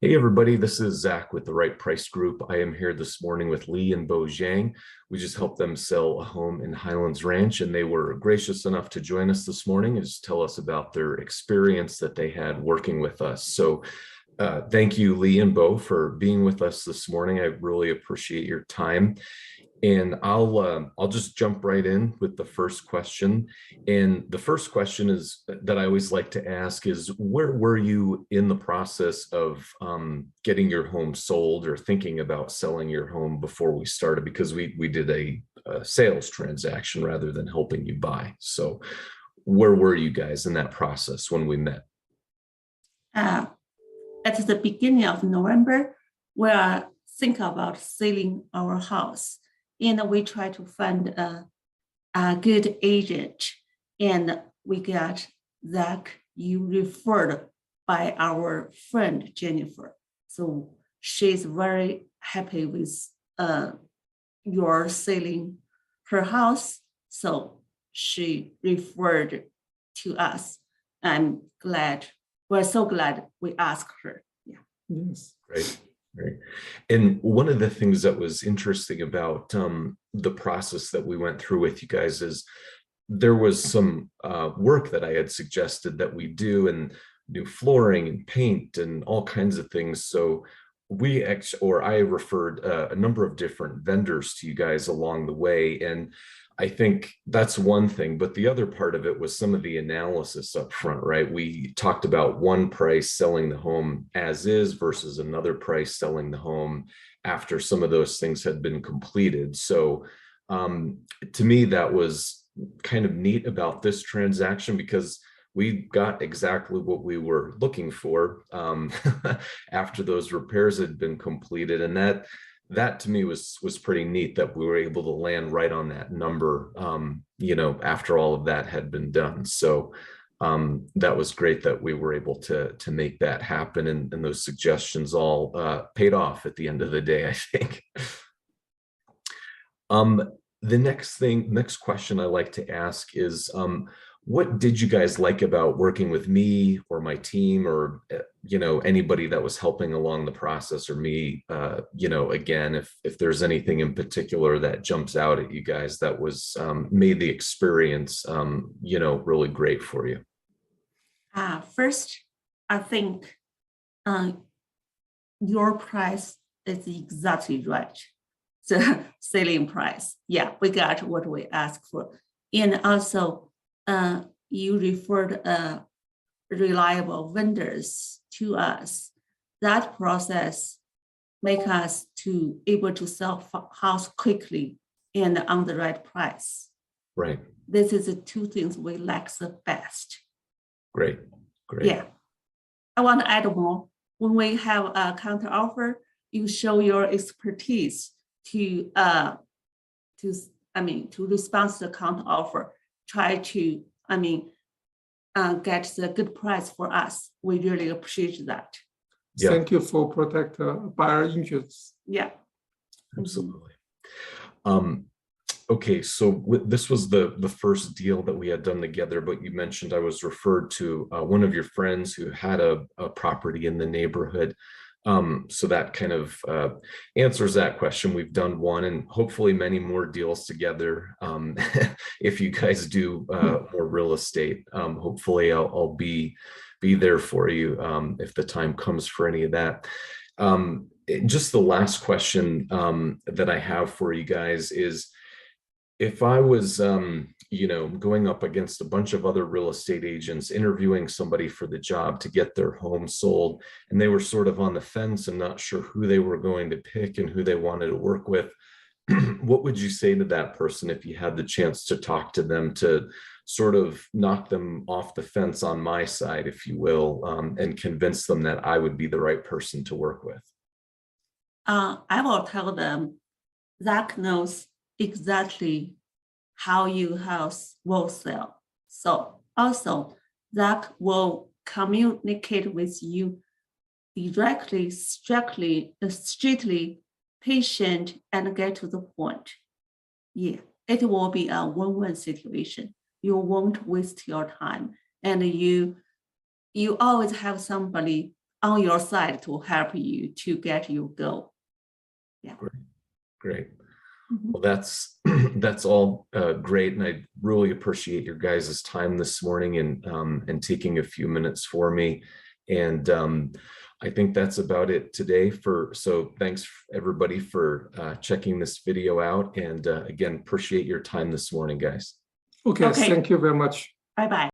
Hey everybody, this is Zach with the Right Price Group. I am here this morning with Lee and Bo Zhang. We just helped them sell a home in Highlands Ranch, and they were gracious enough to join us this morning and just tell us about their experience that they had working with us. So thank you, Lee and Bo, for being with us this morning. I really appreciate your time. And I'll just jump right in with the first question. And the first question is that I always like to ask is, where were you in the process of getting your home sold or thinking about selling your home before we started? Because we did a sales transaction rather than helping you buy. So where were you guys in that process when we met? At the beginning of November, we are thinking about selling our house, and we try to find a good agent, and we got Zach, you referred by our friend Jennifer. So she's very happy with your selling her house. So she referred to us. We're so glad we asked her. Yeah. Yes. Great. Right. And one of the things that was interesting about the process that we went through with you guys is there was some work that I had suggested that we do, and do flooring and paint and all kinds of things. So I referred a number of different vendors to you guys along the way. And I think that's one thing, but the other part of it was some of the analysis up front, right? We talked about one price selling the home as is versus another price selling the home after some of those things had been completed. So to me, that was kind of neat about this transaction because we got exactly what we were looking for after those repairs had been completed. And that to me was pretty neat that we were able to land right on that number, after all of that had been done. So that was great that we were able to make that happen, and those suggestions all paid off at the end of the day, I think. The next question I like to ask is, what did you guys like about working with me or my team, or anybody that was helping along the process, or me? Again, if there's anything in particular that jumps out at you guys that was made the experience really great for you. First, I think your price is exactly right. The selling price. Yeah, we got what we asked for. And also, you referred reliable vendors to us. That process make us to able to sell house quickly and on the right price. Right. This is the two things we like the best. Great. Yeah. I want to add more. When we have a counter offer, you show your expertise to respond to the counter offer, try to get the good price for us. We really appreciate that. Yeah. Thank you for protect buyer interests. Yeah, absolutely. Okay, so this was the first deal that we had done together, but you mentioned I was referred to one of your friends who had a property in the neighborhood. So that kind of answers that question. We've done one and hopefully many more deals together. If you guys do more real estate, hopefully I'll be there for you if the time comes for any of that. Just the last question that I have for you guys is, if I was, going up against a bunch of other real estate agents, interviewing somebody for the job to get their home sold, and they were sort of on the fence and not sure who they were going to pick and who they wanted to work with, what would you say to that person if you had the chance to talk to them to sort of knock them off the fence on my side, if you will, and convince them that I would be the right person to work with? I will tell them Zach knows exactly how your house will sell. So also Zach will communicate with you directly, strictly, patient, and get to the point. Yeah, it will be a win-win situation. You won't waste your time, and you always have somebody on your side to help you to get your goal. Yeah. Great. Mhm. Well, that's all great, and I really appreciate your guys' time this morning and taking a few minutes for me. And I think that's about it today. So thanks everybody for checking this video out, and again, appreciate your time this morning, guys. Okay, Okay. thank you very much. Bye-bye.